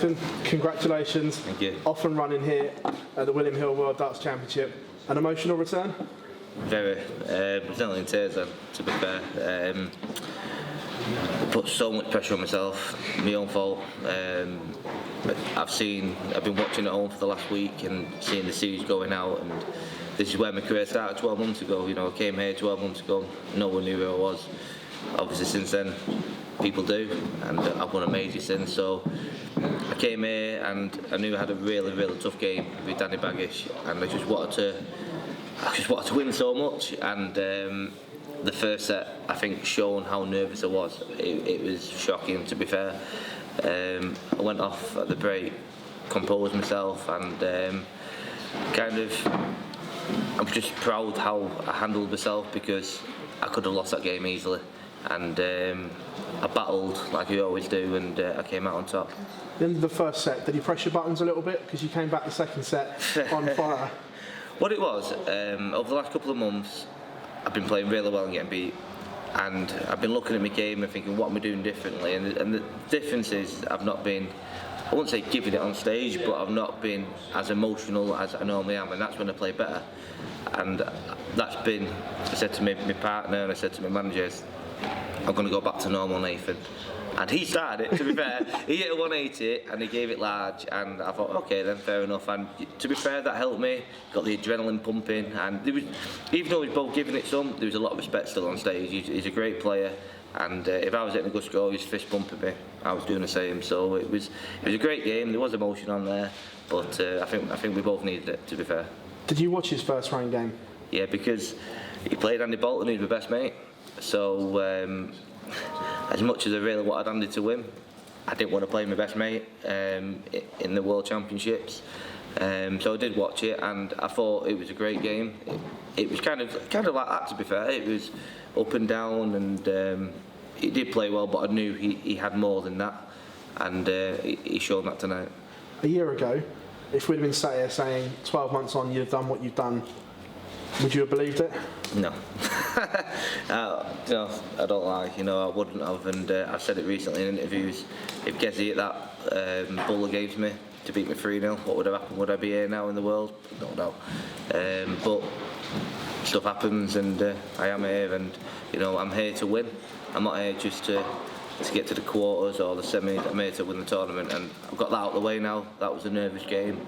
Nathan, congratulations. Thank you. Off and running here at the William Hill World Darts Championship. An emotional return? Very. It's only in tears then, to be fair. I put so much pressure on myself, my own fault. I've been watching at home for the last week and seeing the series going out, and this is where my career started 12 months ago. You know, I came here 12 months ago, no one knew who I was. Obviously since then, people do, and I've won a major since. So I came here and I knew I had a really, really tough game with Danny Baggish, and I just wanted to win so much. And the first set, I think, shown how nervous I was. It was shocking, to be fair. I went off at the break, composed myself, and I'm just proud how I handled myself, because I could have lost that game easily. And I battled like you always do, and I came out on top. At the end of the first set, did you press your buttons a little bit? Because you came back the second set on fire. What it was, over the last couple of months, I've been playing really well and getting beat. And I've been looking at my game and thinking, what am I doing differently? And the difference is, I've not been, I wouldn't say giving it on stage, but I've not been as emotional as I normally am, and that's when I play better. And that's been, I said to my partner and I said to my managers, I'm going to go back to normal, Nathan. And he started it, to be fair. He hit a 180 and he gave it large, and I thought, okay then, fair enough. And to be fair, that helped me, got the adrenaline pumping, and there was, even though we were both giving it some, there was a lot of respect still on stage. He's a great player, and if I was hitting a good score, he was fist pumping me, I was doing the same. So it was a great game. There was emotion on there, but I think we both needed it, to be fair. Did you watch his first round game? Yeah, because he played Andy Bolton, who's my best mate. So as much as I really wanted Andy to win, I didn't want to play my best mate in the World Championships. So I did watch it, and I thought it was a great game. It was kind of like that, to be fair. It was up and down, and he did play well, but I knew he had more than that, and he showed that tonight. A year ago, if we'd have been sat here saying 12 months on you've done what you've done, would you have believed it? No. No, I don't lie, I wouldn't have, and I've said it recently in interviews. If Gezi hit that bowler against me to beat me 3-0, what would have happened? Would I be here now in the world? I don't know. But stuff happens, and I am here, and I'm here to win. I'm not here just to get to the quarters or the semi. I'm here to win the tournament, and I've got that out of the way now. That was a nervous game,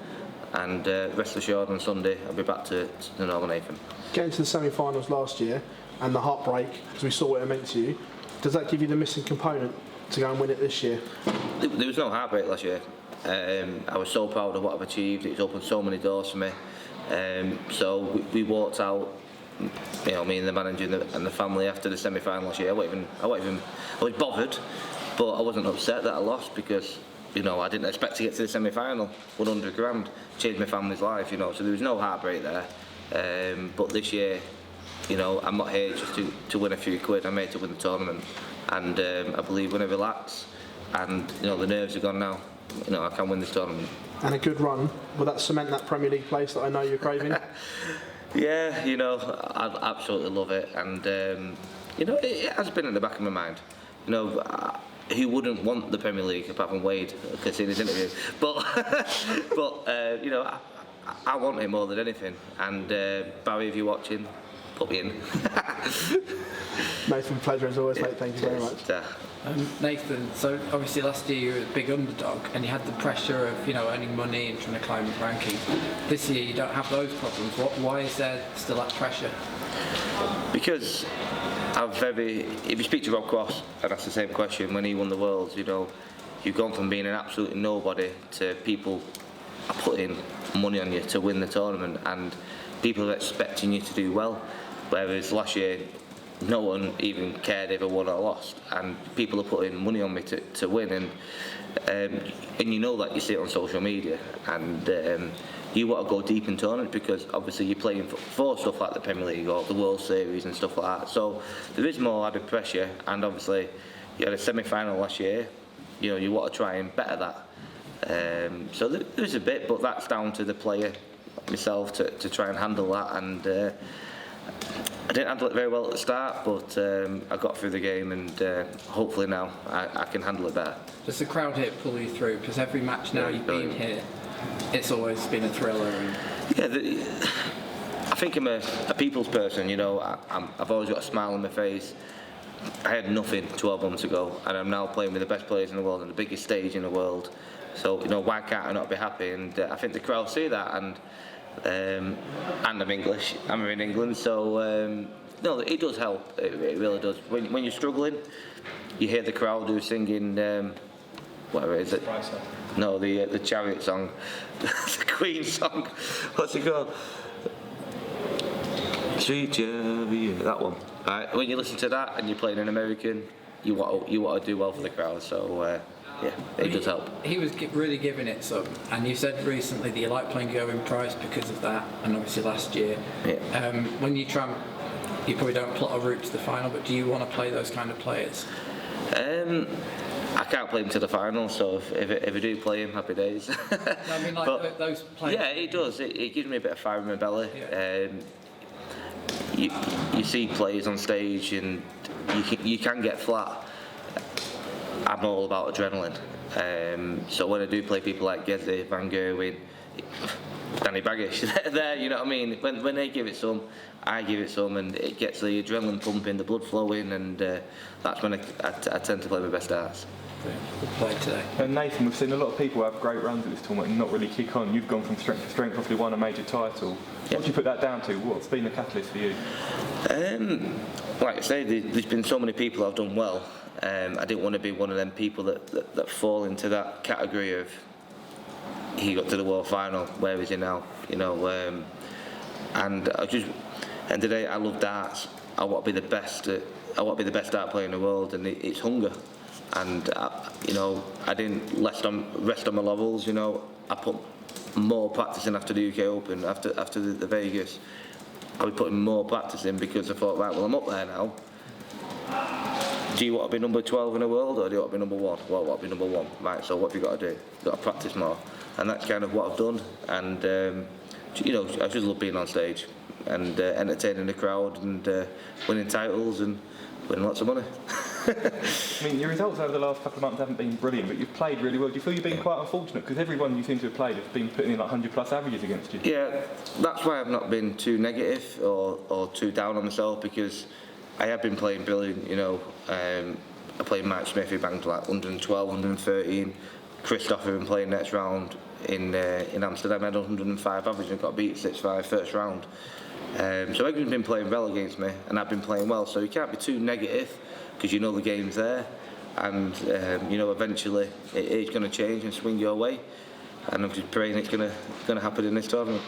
and rest assured on Sunday I'll be back to the normal Nathan. Getting to the semi-finals last year and the heartbreak, because we saw what it meant to you, does that give you the missing component to go and win it this year? There was no heartbreak last year. I was so proud of what I've achieved. It's opened so many doors for me. So we walked out, me and the manager and the family after the semi-final last year. I was bothered, but I wasn't upset that I lost, because I didn't expect to get to the semi-final. 100 grand changed my family's life, so there was no heartbreak there. But this year, I'm not here just to win a few quid. I'm here to win the tournament, and I believe when I relax and the nerves are gone now, I can win this tournament. And a good run, will that cement that Premier League place that I know you're craving? Yeah, I absolutely love it, and it has been in the back of my mind. Who wouldn't want the Premier League apart from Wade? I could see in his interview, but I want it more than anything. And Barry, if you're watching, put me in. Nathan, pleasure as always, mate. Thank you very much. Nathan, so obviously last year you were a big underdog and you had the pressure of earning money and trying to climb the rankings. This year you don't have those problems. Why is there still that pressure? Because if you speak to Rob Cross and ask the same question when he won the Worlds, you've gone from being an absolute nobody to people are putting money on you to win the tournament, and people are expecting you to do well. Whereas last year, no one even cared if I won or lost, and people are putting money on me to win, and that you see it on social media, and you want to go deep in tournament, because obviously you're playing for stuff like the Premier League or the World Series and stuff like that. So there is more added pressure, and obviously you had a semi-final last year. You want to try and better that. So there's a bit, but that's down to the player, myself, to try and handle that. And I didn't handle it very well at the start, but I got through the game, and hopefully now I can handle it better. Does the crowd here pull you through? Because every match now you've been here, it's always been a thriller. Yeah, I think I'm a people's person, you know. I've always got a smile on my face. I had nothing 12 months ago, and I'm now playing with the best players in the world on the biggest stage in the world. So, you know, why can't I not be happy? And I think the crowd see that, and I'm English. I'm in England, so no, it does help. It really does. When you're struggling, you hear the crowd who's singing. Whatever is it? No, the Chariot song, the Queen song. What's it called? Sweet Chariot. That one. Right. When you listen to that and you're playing an American, you want to do well for the crowd. So yeah, it does help. He was really giving it some, and you said recently that you like playing Gerwyn Price because of that, and obviously last year. Yeah. When you probably don't plot a route to the final, but do you want to play those kind of players? I can't play him to the final, so if I do play him, happy days. No, I mean, like but, those players. Yeah, it does. It gives me a bit of fire in my belly. Yeah. You see players on stage, and you can get flat. I'm all about adrenaline. So when I do play people like Gezi, Van Gerwen, Danny Baggish, there, you know what I mean? When they give it some, I give it some, and it gets the adrenaline pumping, the blood flowing, and that's when I tend to play my best darts. Good play today. And Nathan, we've seen a lot of people have great runs at this tournament and not really kick on. You've gone from strength to strength, obviously won a major title. What do you put that down to? What's been the catalyst for you? Like I say, there's been so many people I've done well. I didn't want to be one of them people that fall into that category of he got to the world final, where is he now? You know, and I just, and today I love darts. I want to be the best. I want to be the best dart player in the world, and it's hunger. And you know, I didn't rest on my laurels. You know, I put more practice in after the UK Open, after the Vegas. I was putting more practice in because I thought, right, well, I'm up there now. Do you want to be number 12 in the world, or do you want to be number 1? Well, I want to be number 1. Right, so what have you got to do? You've got to practice more. And that's kind of what I've done. And, you know, I just love being on stage and entertaining the crowd and winning titles and winning lots of money. I mean, your results over the last couple of months haven't been brilliant, but you've played really well. Do you feel you've been quite unfortunate? Because everyone you seem to have played has been putting in like 100+ averages against you. Yeah, that's why I've not been too negative or too down on myself, because I have been playing brilliant, you know. I played Mike Smith, who banged like 112, 113. Christoph, who been playing next round in Amsterdam, had 105 average and got beat 6-5 first round. So everyone's been playing well against me, and I've been playing well. So you can't be too negative, because you know the game's there, and you know eventually it is going to change and swing your way. And I'm just praying it's going to happen in this tournament.